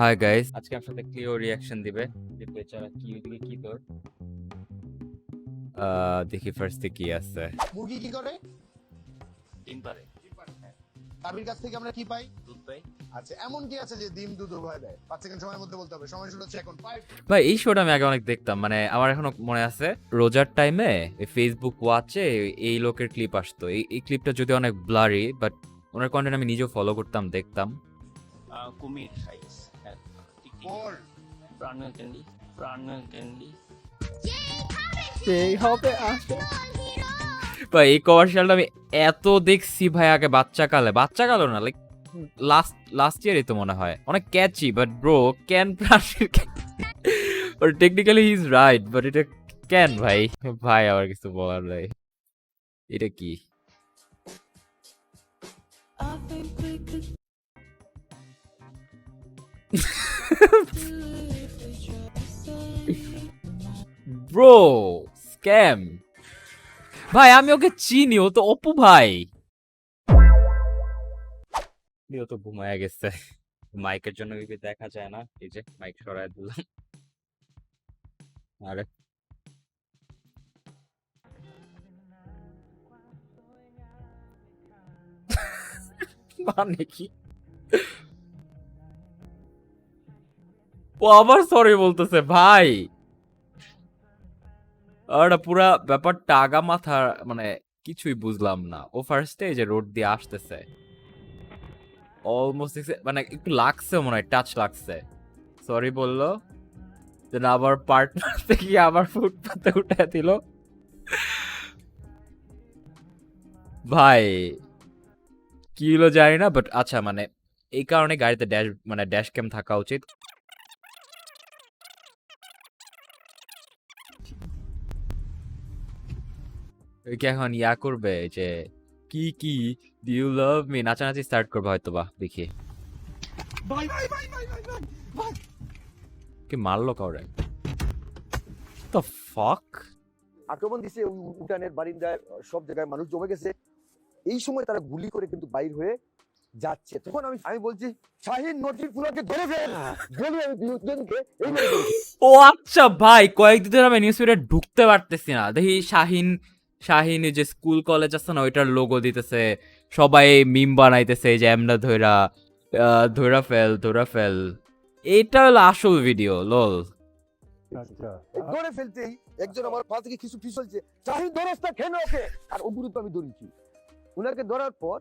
Hi guys, আজকে আমার সাথে ক্লিও রিয়াকশন দিবে। বেচারা কি তোর দেখি ফার্স্টে কি আছে। মুরগি কি করে? ডিম পারে। গাভীর কাছ থেকে আমরা কি পাই? দুধ পাই। আচ্ছা, এমন কি আছে যে ডিম দুধ উভয় দেয়? 5 সেকেন্ড সময়ের মধ্যে বলতে হবে। সময় শুরু হচ্ছে এখন। 5 ভাই এই শোটা আমি আগে অনেক দেখতাম, মানে আমার এখনো মনে আছে রোজার টাইমে ফেসবুক ওয়াচে এই লোকের ক্লিপ আসতো। এই ক্লিপটা যদি অনেক ব্লারি, বাট ওনার কন্টেন্ট আমি নিজেও ফলো করতাম, দেখতাম। কুমির সাইজ 4 প্রাণের ক্যান্ডি এই হবে ভাই এই কমার্শিয়ালটা আমি এত দেখছি ভাই আগে বাচ্চাকালে না, লাইক লাস্ট ইয়ারই তো মনে হয়। অনেক ক্যাচি, বাট ব্রো ক্যান প্রাণীর technically he is right, but এটা ক্যান ভাই ভাই আমার কিছু বলার নাই। এটা কি ব্রো স্ক্যাম ভাই, আমি ওকে চিনি, ও তো অপু ভাই। ও তো ঘুমায় গেছে, মাইকের জন্য কি দেখা যায় না? এই যে মাইক সরায় দিলাম। আরে মানে কি, ও আবার সরি বলতেছে ভাই। আর পুরা ব্যাপারটা আগা মাথা, মানে কিছুই বুঝলাম না। ও ফার্স্টে যে রোড দিয়ে আসতেছে, অলমোস্ট মানে একটু লাগছে, মনে হয় টাচ লাগছে, সরি বললো, দেন আবার পার্টনার থেকে আবার ফুটপাতে উঠে দিল ভাই। কি হলো জানি না, বাট আচ্ছা মানে এই কারণে গাড়িতে ড্যাশ ক্যাম থাকা উচিত। কি এখন ইয়া করবে যে কি ডু ইউ লাভ মি, নাচানাচি স্টার্ট করবে হয়তো বা, দেখি। ভাই ভাই ভাই ভাই ভাই ভাই ভাই কি মারলো কাউরে? দ্য ফাক, আক্রমণ দিছে উঠানের বারিন্দায়, সব জায়গায় মানুষ জমে গেছে। এই সময় তারা গুলি করে কিন্তু বাইর হয়ে যাচ্ছে। তখন আমি বলছি, শাহিন নটির ফুলাকে ধরে ফেল, বলি আমি দুজনকে এই মেরে ফেলছি। ও আচ্ছা ভাই, কয়েকদিন ধরে আমি নিউজ পেপারে ঢুকতে পারতেছি না, দেখি শাহিন যে স্কুল কলেজ আছে না, ওইটার লোগো দিতেছে, সবাই মিম বানাইতেছে, এই যে এমনা ধৈরা ফেল। এইটা হলো আসল ভিডিও, লল। ধরে ফেলতেই একজন আমার পা থেকে কিছু ফিসলছে, শাহিন ধরস্তা খেয়ে ওকে, আর উপরুত আমি ধরেছি। উনাকে ধরার পর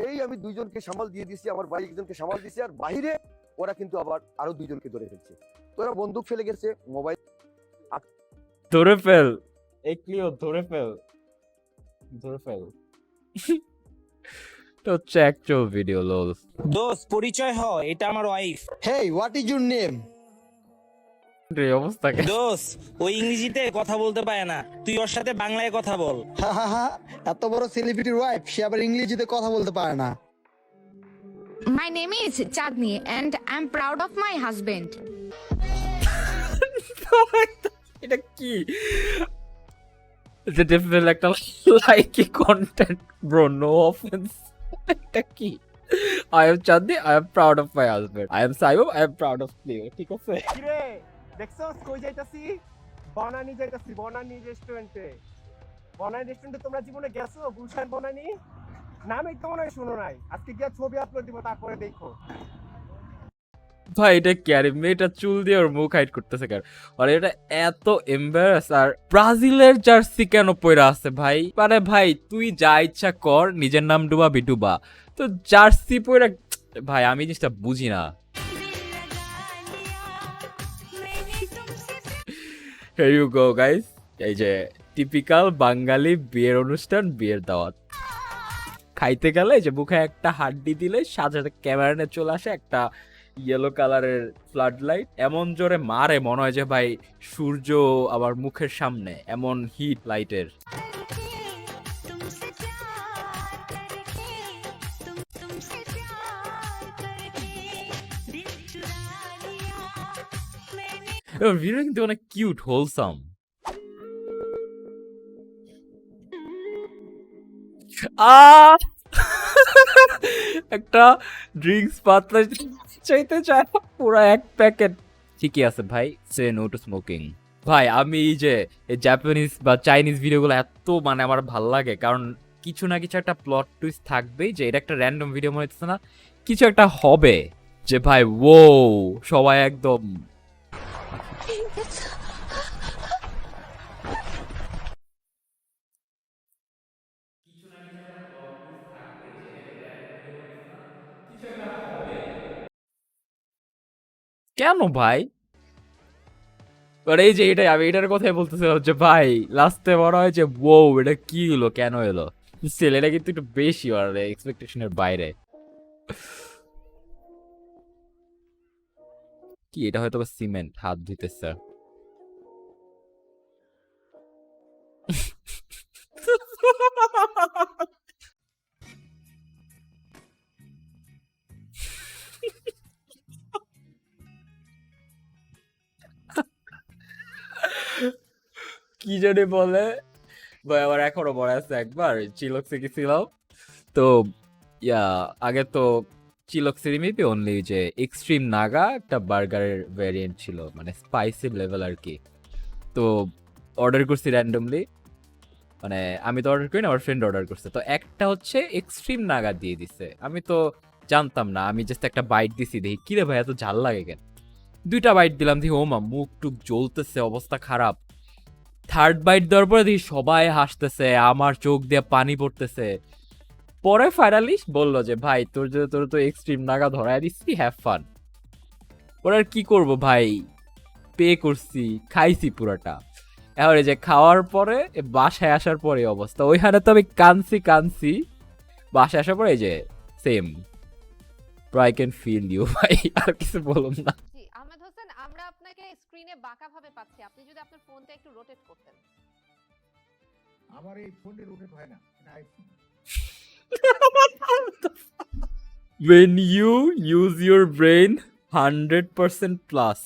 এই আমি দুইজনকে সামাল দিয়ে দিছি, আমার ভাই একজনকে সামাল দিছি, আর বাহিরে ওরা কিন্তু আবার আরো দুইজনকে ধরে ফেলছে। তো ওরা বন্দুক ফেলে গেছে, মোবাইল ধরে ফেল, একলিও ধরে ফেল তো হচ্ছে অ্যাকচুয়াল ভিডিও, লল। দোস্ত পরিচয় হ, এটা আমার wife. Hey, what is your name? এই অবস্থা কেন? দোস্ত ওই ইংরেজিতে কথা বলতে পারে না, তুই ওর সাথে বাংলায় কথা বল। এত বড় সেলিব্রিটির ওয়াইফ, সে আবার ইংরেজিতে কথা বলতে পারে না। My name is Chandni and I'm proud of my husband. এটা কি? এটা ডেফিনেটলি একটা লাইকি কন্টেন্ট ব্রো, নো অফেন্স। এটা কি? I am Chandni, I am proud of my husband. I am Sayo, I am proud of Cleo. ঠিক আছে? কিরে দেখছস কই যাইতাছি? বনানী যাইতাছি, বনানী রেস্টুরেন্টে। বনানী রেস্টুরেন্টে তোমরা জীবনে গেছো? গুলশান বনানী নামই তো মনে হয় শুনো নাই। আজকে গিয়া ছবি আপলোড দিব, তারপরে দেখো। ভাই এটা কি? আরে মেয়েটা চুল দিয়ে ওর মুখ হাইড করতেছে কেন? আর এটা এত এম্বারাস। আর ব্রাজিলের জার্সি কেন পয়রা আছে ভাই? মানে ভাই তুই যা ইচ্ছা কর, নিজের নাম ডুবা, তো জার্সি পয়রা, ভাই আমি জিনিসটা বুঝি না। Here you go guys, এই যে টিপিক্যাল বাঙালি বিয়ের অনুষ্ঠান, বিয়ের দাওয়াত। খাইতে গেলে যে মুখে একটা হাড্ডি দিলে সাথে ক্যামেরা নিয়ে চলে আসে একটা ইয়েলো কালারের ফ্লাড লাইট, এমন জোরে মারে মনে হয় যে ভাই সূর্য আবার মুখের সামনে, এমন হিট লাইটের। ভিডিও কিন্তু অনেক কিউট, হোলসাম। একটা ড্রিঙ্কস পাতলা চাইতে চায় না, পুরো এক প্যাকেট। ঠিকই আছে ভাই, সে নো টু স্মোকিং। ভাই আমি এই যে জাপানিজ বা চাইনিজ ভিডিওগুলো এত মানে আমার ভাল লাগে, কারণ কিছু না কিছু একটা প্লট টুইস্ট থাকবেই, যে এটা একটা র্যান্ডম ভিডিও মনে হচ্ছে না, কিছু একটা হবে যে ভাই ও সবাই একদম কেন ভাই। এই যে এটাই আমি এটার কথাই বলতেছিলাম যে ভাই লাস্টে মনে হয় যে ও এটা কি হলো, কেন এলো। স্টিল এটা কিন্তু একটু বেশি আর এক্সপেকটেশনের বাইরে। কি এটা হয়তো সিমেন্ট, হাত ধুইতেছে। কি জানি বলে ভাই, আমার এখনো মনে আছে একবার চিলক্সে গেছিলাম তো, ইয়া আগে তো চিলক্সের মেবি অনলি যে এক্সট্রিম নাগা একটা বার্গারের ভ্যারিয়েন্ট ছিল, মানে স্পাইসি লেভেল আর কি। তো অর্ডার করছি র্যান্ডমলি, মানে আমি তো অর্ডার করি না, আমার ফ্রেন্ড অর্ডার করছে, তো একটা হচ্ছে এক্সট্রিম নাগা দিয়ে দিছে। আমি তো জানতাম না, আমি জাস্ট একটা বাইট দিছি, দেখি কিরে ভাই এত ঝাল লাগে কেন। 2টা বাইট দিলাম, দেখি ওমা মুখ টুক জ্বলতেছে, অবস্থা খারাপ। 3rd বাইট দেওয়ার পরে দেখি সবাই হাসতেছে, আমার চোখ দিয়ে পানি পড়তেছে। পরে ফাইনালি বললো যে ভাই তোর তো এক্সট্রিম নাগা ধরায় দিচ্ছি, হ্যাভ ফান। ওরা আর কি করবো ভাই, পে করছি, খাইছি পুরাটা। এবারে যে খাওয়ার পরে বাসায় আসার পরে অবস্থা, ওইখানে তো আমি কানছি, বাসায় আসার পরে এই যে same. I can feel you ভাই, আর কিছু বলুন না। জি আহমেদ হোসেন, আমরা আপনাকে স্ক্রিনে বাঁকাভাবে পাচ্ছি, আপনি যদি আপনার ফোনটা একটু রোটেট করতেন। আমার এই ফোনে রোটেট হয় না, এটা iPhone. When you use your brain 100% plus.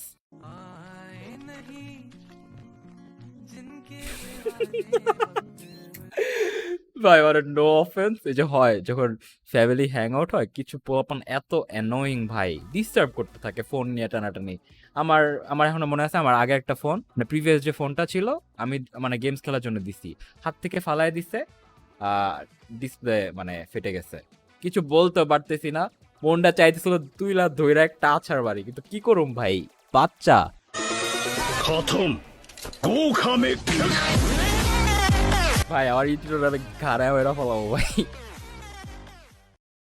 ভাই মানে নো অফেন্স, এই যে হয় যখন ফ্যামিলি হ্যাং আউট হয়, কিছু পোলাপান এত অ্যানোয়িং ভাই, ডিস্টার্ব করতে থাকে ফোন নিয়ে টানাটানি। আমার আমার এখনো মনে আছে, আমার আগে একটা ফোন, মানে প্রিভিয়াস যে ফোনটা ছিল, আমি মানে গেমস খেলার জন্য দিছি, হাত থেকে ফালাই দিছে, ডিসপ্লে মানে ফেটে গেছে। কিছু বলতে পারতেছি না, ফোনটা চাইতেছিল 2 লাখ ধইরা একটা আছাড় বাড়ি, কিন্তু কি করুম ভাই, বাচ্চা। ভাই আমার ইন্টারনেট ঘাড়ায় ওরা ফলাবো ভাই।